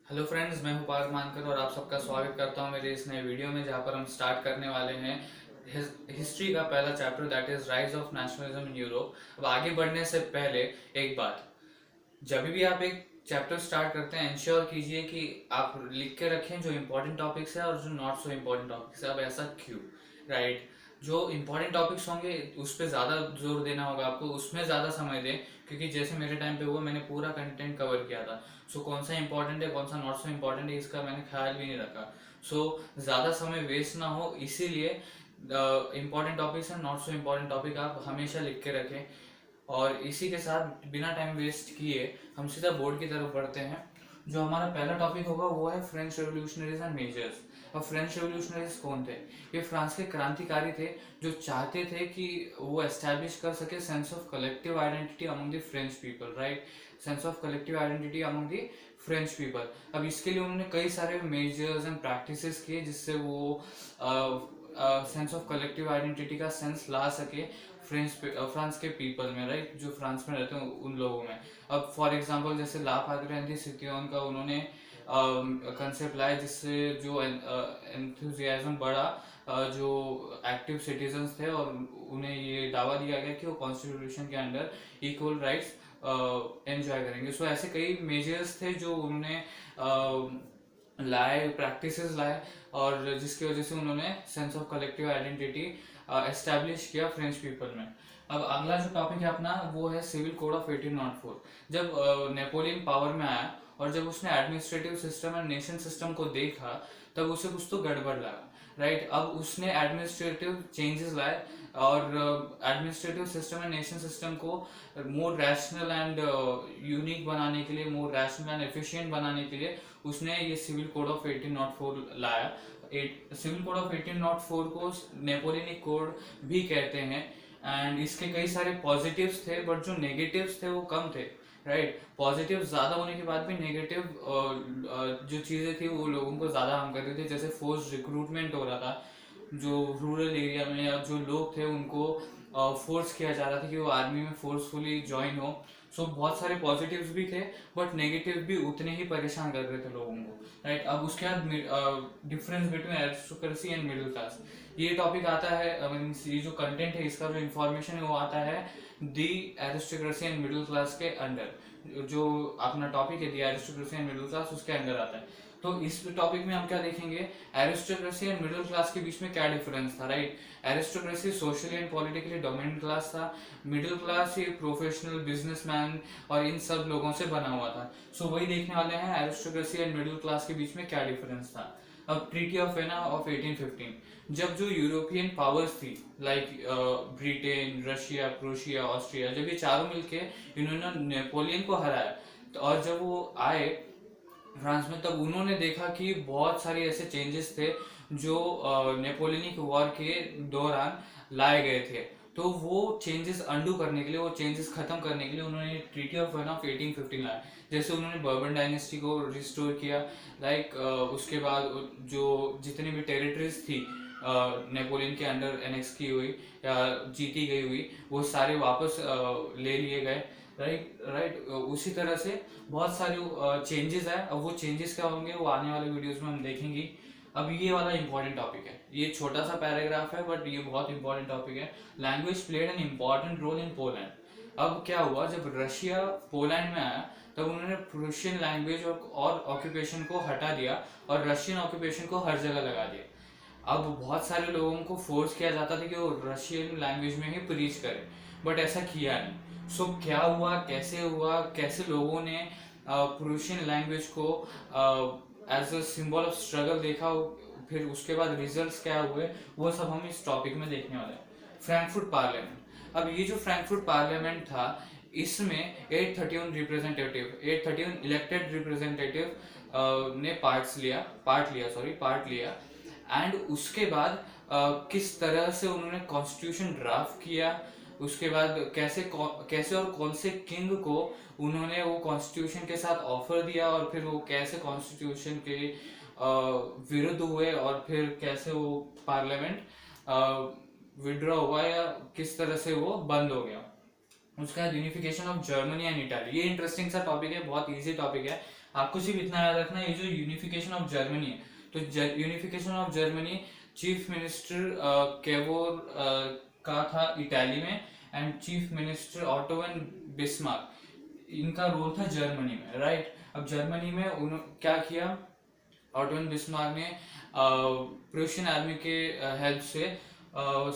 Hello friends, मैं हूं पार्थ मानकर और आप सबका स्वागत करता हूं मेरे इस नए वीडियो में, जहां पर हम स्टार्ट करने वाले हैं हिस्ट्री का पहला chapter, that is rise of nationalism in Europe. अब आगे बढ़ने से पहले एक बात, जब भी आप एक चैप्टर स्टार्ट करते हैं इंश्योर कीजिए कि आप लिख के रखें जो इंपॉर्टेंट टॉपिक्स है और जो नॉट सो इम्पोर्टेंट टॉपिक्स है। अब ऐसा क्यों? राइट, जो इंपॉर्टेंट टॉपिक्स होंगे उस पर ज़्यादा जोर देना होगा आपको, उसमें ज़्यादा समय दें, क्योंकि जैसे मेरे टाइम पे हुआ मैंने पूरा कंटेंट कवर किया था। सो कौन सा इंपॉर्टेंट है कौन सा नॉट सो इम्पोर्टेंट है इसका मैंने ख्याल भी नहीं रखा। सो ज़्यादा समय वेस्ट ना हो, इसीलिए इंपॉर्टेंट टॉपिक्स हैं, नॉट सो इम्पोर्टेंट टॉपिक आप हमेशा लिख के रखें। और इसी के साथ बिना टाइम वेस्ट किए हम सीधा बोर्ड की तरफ बढ़ते हैं। जो हमारा पहला टॉपिक होगा वो है फ्रेंच रेवोल्यूशनरीज एंड मेजर्स। अब फ्रेंच रेवोल्यूशनरीज कौन थे? ये फ्रांस के क्रांतिकारी थे जो चाहते थे कि वो एस्टैब्लिश कर सके sense of collective identity among the French people. Right, sense of collective identity among the French people. अब इसके लिए उन्होंने कई सारे मेजर्स एंड प्रैक्टिसेस किए जिससे वो सेंस ऑफ कलेक्टिव आइडेंटिटी का सेंस ला सके फ्रांस के पीपल में। राइट, जो फ्रांस में रहते हैं उन लोगों में। अब फॉर एग्जांपल जैसे ला पात्रे सितियोन का उन्होंने कंसेप्ट लाया जिससे जो एंथुजियाज्म बढ़ा, जो एक्टिव सिटीजन्स थे, और उन्हें ये दावा दिया गया कि वो कॉन्स्टिट्यूशन के अंडर इक्वल राइट्स एंजॉय करेंगे। सो ऐसे कई मेजर्स थे जो उन्होंने लाए, प्रैक्टिसेस लाए, और जिसकी वजह से उन्होंने sense of collective identity establish किया फ्रेंच पीपल में। अब अगला जो टॉपिक है अपना वो है सिविल कोड ऑफ 1804। जब नेपोलियन पावर में आया और जब उसने administrative system and nation system को देखा तब उसे कुछ तो गड़बड़ लगा। राइट, अब उसने एडमिनिस्ट्रेटिव चेंजेस लाए और administrative system and nation system को मोर रैशनल एंड यूनिक बनाने के लिए, मोर रैशनल एंड एफिशिएंट बनाने के लिए उसने ये सिविल कोड ऑफ 1804 लाया। सिविल कोड ऑफ 1804 को नेपोलियनिक कोड भी कहते हैं। एंड इसके कई सारे पॉजिटिव्स थे बट जो नेगेटिव्स थे वो कम थे। राइट, पॉजिटिव ज्यादा होने के बाद भी नेगेटिव जो चीजें थी वो लोगों को ज्यादा हार्म कर रही थी। जैसे फोर्स रिक्रूटमेंट हो रहा था, जो रूरल एरिया में या जो लोग थे उनको फोर्स किया जा रहा था कि वो आर्मी में फोर्सफुली ज्वाइन हो। सो बहुत सारे पॉजिटिव्स भी थे बट नेगेटिव भी उतने ही परेशान कर रहे थे लोगों को। राइट, अब उसके बाद difference between aristocracy and middle class, ये टॉपिक आता है। ये जो कंटेंट है इसका जो इन्फॉर्मेशन है वो आता है दी एरिस्टोक्रेसी एंड मिडिल क्लास के अंडर। जो अपना टॉपिक है दी एरिस्टोक्रेसी एंड मिडिल क्लास उसके अंदर आता है। तो इस टॉपिक में हम क्या देखेंगे, एरिस्टोक्रेसी एंड मिडिल क्लास के बीच में क्या डिफरेंस था। Right, aristocracy socially and politically dominant class था, मिडिल क्लास ये प्रोफेशनल बिजनेसमैन और इन सब लोगों से बना हुआ था। सो वही देखने वाले हैं एरिस्टोक्रेसी एंड मिडिल क्लास के बीच में क्या डिफरेंस था। अब ट्रीटी ऑफ वेना ऑफ 1815, जब जो यूरोपियन पावर्स थी like Britain, Russia, Prussia, Austria, जब ये चारों मिलके इन्होंने नेपोलियन को हराया, तो और जब वो आए फ्रांस में तब उन्होंने देखा कि बहुत सारे ऐसे चेंजेस थे जो नेपोलियनिक वॉर के दौरान लाए गए थे। तो वो चेंजेस अंडू करने के लिए, वो चेंजेस खत्म करने के लिए उन्होंने ट्रीटी ऑफ वेना ऑफ 1815 लाया। जैसे उन्होंने बर्बन डायनेस्टी को रिस्टोर किया। लाइक उसके बाद जो जितनी भी टेरिटरीज थी नेपोलियन के अंडर एनेक्स की हुई या जीती गई हुई, वो सारे वापस ले लिए गए। राइट राइट, उसी तरह से बहुत सारे चेंजेस है। अब वो चेंजेस क्या होंगे वो आने वाले वीडियोस में हम देखेंगे। अब ये वाला इंपॉर्टेंट टॉपिक है, ये छोटा सा पैराग्राफ है बट ये बहुत इंपॉर्टेंट टॉपिक है। Language played an important role in Poland. अब क्या हुआ, जब रशिया पोलैंड में आया तब उन्होंने प्रूशियन लैंग्वेज और ऑक्यूपेशन को हटा दिया और रशियन ऑक्यूपेशन को हर जगह लगा दिया। अब बहुत सारे लोगों को फोर्स किया जाता था कि वो रशियन लैंग्वेज में ही प्रीच करें, बट ऐसा किया नहीं। सो क्या हुआ, कैसे लोगों ने प्रूशियन लैंग्वेज को as a symbol of struggle देखा, फिर उसके बाद रिजल्ट्स क्या हुए, वो सब हम इस टॉपिक में देखने वाले हैं। Frankfurt parliament. अब ये जो फ्रैंकफर्ट पार्लियामेंट था इसमें 831 इलेक्टेड रिप्रेजेंटेटिव ने पार्ट लिया। एंड उसके बाद किस तरह से उन्होंने कॉन्स्टिट्यूशन ड्राफ्ट किया, उसके बाद कैसे और कौन से किंग को उन्होंने वो कॉन्स्टिट्यूशन के साथ ऑफर दिया, और फिर वो कैसे कॉन्स्टिट्यूशन के विरुद्ध हुए, और फिर कैसे वो पार्लियामेंट विड्रॉ हुआ या किस तरह से वो बंद हो गया। उसका unification of Germany and Italy, ये इंटरेस्टिंग सा टॉपिक है, बहुत इजी टॉपिक है, आपको सिर्फ इतना याद रखना है, ये जो यूनिफिकेशन ऑफ जर्मनी है, तो unification of Germany chief minister Cavour का था इटाली में, and chief minister Otto and Bismarck, इनका रोल था जर्मनी में, राइट। अब जर्मनी में उन्होंने क्या किया, ऑटो एंड बिस्मार्क ने प्रूशियन आर्मी के हेल्प से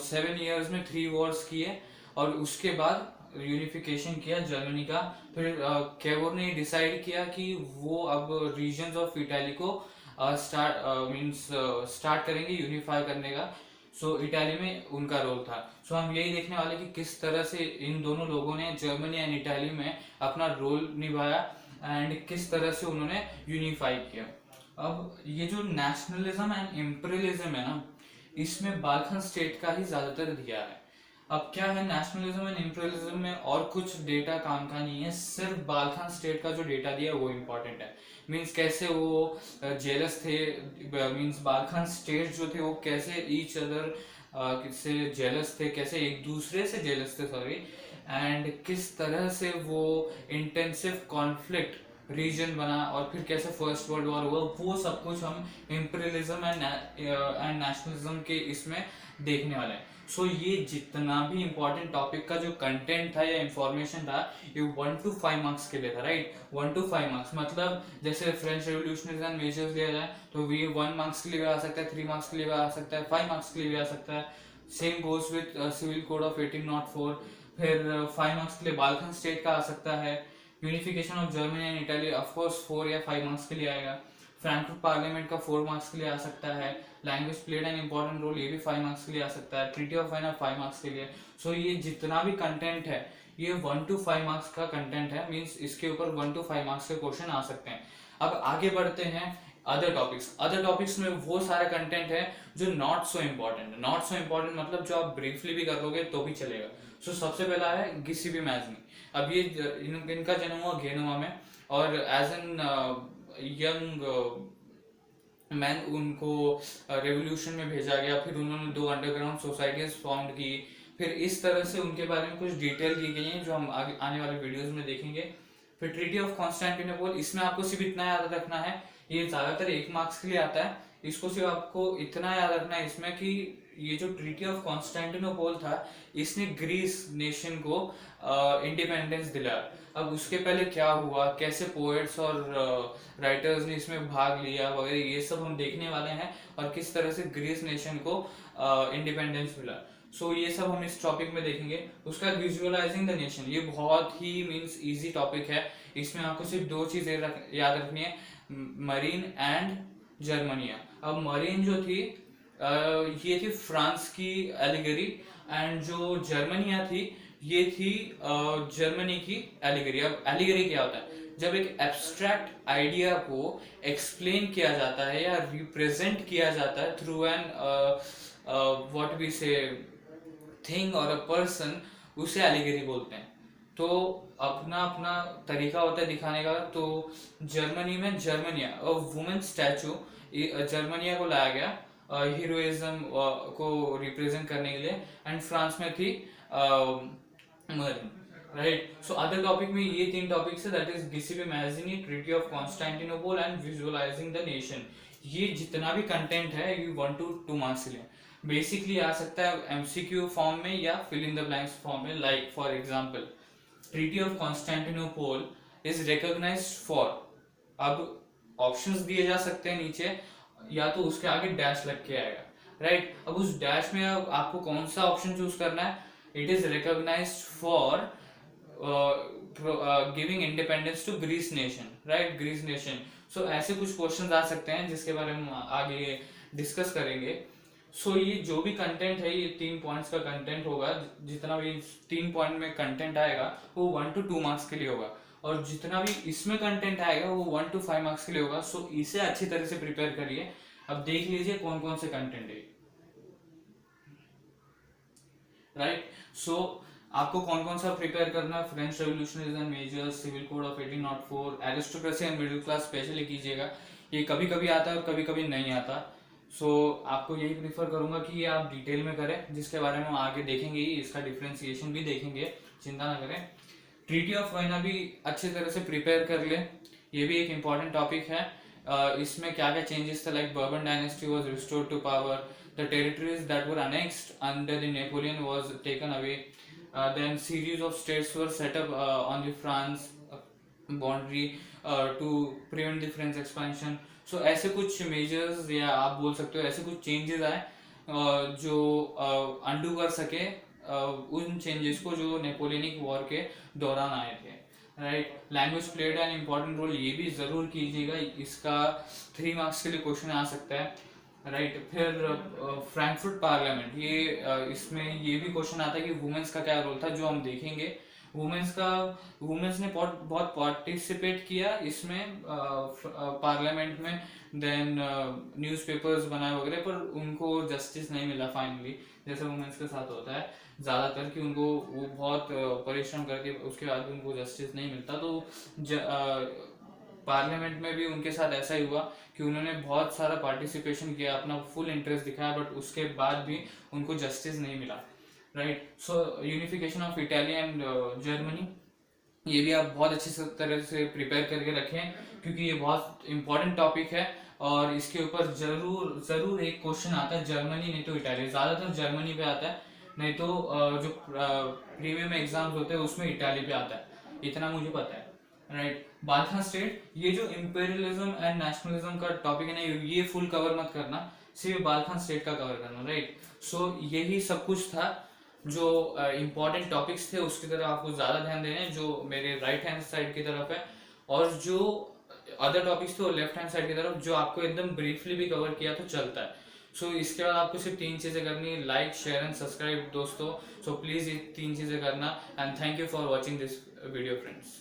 7 ईयर्स में 3 वॉर्स किए, और उसके बाद यूनिफिकेशन किया जर्मनी का। फिर केवोर ने डिसाइड किया कि वो अब रीजन्स ऑफ इटाली को स्टार्ट करेंगे यूनिफाई करने का। सो इटाली में उनका रोल था। सो हम यही देखने वाले कि किस तरह से इन दोनों लोगों ने जर्मनी एंड इटाली में अपना रोल निभाया एंड किस तरह से उन्होंने यूनिफाई किया। अब ये जो नेशनलिज्म एंड इम्पीरियलिज्म है ना, इसमें बाल्कन स्टेट का ही ज्यादातर दिया है। अब क्या है, नेशनलिज्म एंड इम्पीरियलिज्म में और कुछ डेटा काम का नहीं है, सिर्फ बाल्कन स्टेट का जो डेटा दिया है वो इम्पोर्टेंट है। मीन्स कैसे वो जेलस थे, मीन्स बाल्कन स्टेट जो थे वो कैसे ईच अदर से जेलस थे, कैसे एक दूसरे से जेलस थे, सॉरी, एंड किस तरह से वो इंटेंसिव कॉन्फ्लिक्ट रीजन बना, और फिर कैसे फर्स्ट वर्ल्ड वॉर हुआ, वो सब कुछ हम इम्पीरियलिज्म एंड नेशनलिज्म के इसमें देखने वाले हैं। सो ये जितना भी इंपॉर्टेंट टॉपिक का जो कंटेंट था या इंफॉर्मेशन था, ये 1 to 5 मार्क्स के लिए था, राइट। 1 to 5 मार्क्स मतलब जैसे फ्रेंच रेवोल्यूशनरीज एंड मेजर्स लिया जाए तो ये 1 मार्क्स के लिए भी आ सकता है, 3 मार्क्स के लिए भी आ सकता है, 5 मार्क्स के लिए भी आ सकता है। Same goes with civil code of 1804। फिर 5 मार्क्स के लिए बाल्कन स्टेट का आ सकता है। Unification of Germany and Italy of course 4 या 5 मार्क्स के लिए आएगा। फ्रैंकफर्ट पार्लियामेंट का 4 मार्क्स के लिए आ सकता है। Language played an important role, ये भी 5 मार्क्स के लिए आ सकता है। ट्रीटी ऑफ वाइना 5 मार्क्स के लिए। सो ये जितना भी कंटेंट है ये 1 to 5 मार्क्स का कंटेंट है, मींस इसके ऊपर 1 to 5 मार्क्स के क्वेश्चन आ सकते हैं। अब आगे बढ़ते हैं अदर टॉपिक्स। अदर टॉपिक्स में वो सारा कंटेंट है जो not so important. Not so important मतलब जो आप ब्रीफली भी कर लोगे तो भी चलेगा। सो सबसे पहला है गिसिबी मैजनी। अब ये इनका जन्म हुआ गेनुआ में, और एज एन यंग मैन उनको रेवोल्यूशन में भेजा गया। फिर उन्होंने 2 अंडरग्राउंड सोसाइटीज फाउंड की। फिर इस तरह से उनके बारे में कुछ डिटेल दी गई है जो हम आगे आने वाले वीडियोस में देखेंगे। फिर ट्रीटी ऑफ कॉन्स्टेंटिनोपल, इसमें आपको सिर्फ इतना याद रखना है, ये ज्यादातर 1 मार्क्स के लिए आता है। इसको सिर्फ आपको इतना याद रखना है इसमें कि ये जो ट्रीटी ऑफ कॉन्स्टेंटिनोपल था इसने ग्रीस नेशन को इंडिपेंडेंस दिलाया। अब उसके पहले क्या हुआ, कैसे पोएट्स और राइटर्स ने इसमें भाग लिया वगैरह, ये सब हम देखने वाले हैं, और किस तरह से ग्रीस नेशन को इंडिपेंडेंस मिला। सो ये सब हम इस टॉपिक में देखेंगे। उसका विजुअलाइजिंग द नेशन, ये बहुत ही मींस इजी टॉपिक है। इसमें आपको सिर्फ 2 चीजें याद रखनी है, मरीन एंड जर्मनिया। अब मरीन जो थी ये थी फ्रांस की एलिगरी, एंड जो जर्मनिया थी ये थी जर्मनी की एलिगरी। अब एलिगरी क्या होता है, जब एक एब्स्ट्रैक्ट आइडिया को एक्सप्लेन किया जाता है या रिप्रेजेंट किया जाता है थ्रू एन व्हाट वी से थिंग और अ पर्सन, उसे एलिगरी बोलते हैं। तो अपना अपना तरीका होता है दिखाने का। तो जर्मनी में जर्मनिया वुमेन स्टैचू जर्मनिया को लाया गया हीरोइज्म को रिप्रेजेंट करने के लिए, एंड फ्रांस में थी Marianne, right. So other topic में ये 3 टॉपिक्स है, that is Giuseppe Mazzini, treaty of Constantinople and visualizing the nation. ये जितना भी कंटेंट है ये 1 to 2 मार्क्स के लिए बेसिकली आ सकता है एमसीक्यू फॉर्म में या fill in the blanks form में। Like for example, treaty of Constantinople is recognized for, अब ऑप्शंस दिए जा सकते हैं नीचे, या तो उसके आगे डैश लग के आएगा, राइट। अब उस डैश में आपको कौन सा ऑप्शन चूज करना है, it is recognized for giving independence to Greece nation, right, Greece nation. So ऐसे कुछ क्वेश्चन आ सकते हैं जिसके बारे में हम आगे डिस्कस करेंगे। सो ये जो भी कंटेंट है ये 3 पॉइंट्स का कंटेंट होगा। जितना भी 3 पॉइंट में कंटेंट आएगा वो 1 to 2 मार्क्स के लिए होगा, और जितना भी इसमें कंटेंट आएगा वो 1 to 5 मार्क्स के लिए होगा। सो इसे अच्छी तरह से प्रिपेयर करिए। अब देख लीजिए कौन कौन से कंटेंट है, राइट। सो आपको कौन कौन सा प्रिपेयर करना है, French revolutionaries and measures, civil code of 1804, aristocracy and middle class specially कीजिएगा। ये कभी कभी आता है और कभी कभी नहीं आता। सो आपको यही प्रीफर करूंगा कि ये आप डिटेल में करें, जिसके बारे में हम आगे देखेंगे ही, इसका डिफ्रेंसिएशन भी देखेंगे, चिंता ना करें। ट्रीटी ऑफ वाइना भी अच्छी तरह से प्रिपेयर कर ले। ये भी एक इम्पॉर्टेंट टॉपिक है। इसमें क्या क्या चेंजेस थे, like Bourbon dynasty was restored to power, the territories that were annexed under the Napoleon was taken away, then series of states were set up on the France boundary to prevent the French expansion. So ऐसे कुछ measures या आप बोल सकते हो ऐसे कुछ changes आए जो अंडू कर सके उन चेंजेस को जो नेपोलियनिक वॉर के दौरान आए थे, right. Language played an important role, ये भी जरूर कीजिएगा, इसका 3 मार्क्स के लिए क्वेश्चन आ सकता है, राइट। फिर फ्रैंकफर्ट पार्लियामेंट, ये इसमें ये भी क्वेश्चन आता है कि वुमेन्स का क्या रोल था, जो हम देखेंगे। वुमेन्स ने बहुत पार्टिसिपेट किया इसमें पार्लियामेंट में, देन न्यूज़पेपर्स बनाए वगैरह, पर उनको जस्टिस नहीं मिला फाइनली, जैसे वुमेन्स के साथ होता है ज़्यादातर कि उनको वो बहुत परिश्रम करके उसके बाद भी उनको जस्टिस नहीं मिलता। तो पार्लियामेंट में भी उनके साथ ऐसा ही हुआ कि उन्होंने बहुत सारा पार्टिसिपेशन किया, अपना फुल इंटरेस्ट दिखाया, बट उसके बाद भी उनको जस्टिस नहीं मिला, right. So unification of Italy and Germany, ये भी आप बहुत अच्छी तरह से प्रिपेयर करके रखें क्योंकि ये बहुत इंपॉर्टेंट टॉपिक है और इसके ऊपर जरूर जरूर एक क्वेश्चन आता है, जर्मनी नहीं तो इटाली, ज़्यादातर जर्मनी पे आता है, नहीं तो जो प्रीमियम एग्जाम्स होते हैं उसमें इटाली पे आता है, इतना मुझे पता है, राइट। बाल्कन स्टेट, ये जो इंपेरियलिज्म एंड नेशनलिज्म का टॉपिक है ना, ये फुल कवर मत करना, सिर्फ बाल्कन स्टेट का कवर करना, राइट। सो यही सब कुछ था जो इम्पोर्टेंट टॉपिक्स थे, उसकी तरफ आपको ज़्यादा ध्यान देना है, जो मेरे राइट हैंड साइड की तरफ है, और जो अदर टॉपिक्स थे वो लेफ्ट हैंड साइड की तरफ, जो आपको एकदम ब्रीफली भी कवर किया तो चलता है। सो इसके बाद आपको सिर्फ 3 चीज़ें करनी है, लाइक शेयर एंड सब्सक्राइब दोस्तों। सो प्लीज़ ये 3 चीज़ें करना, and thank you for watching this video friends.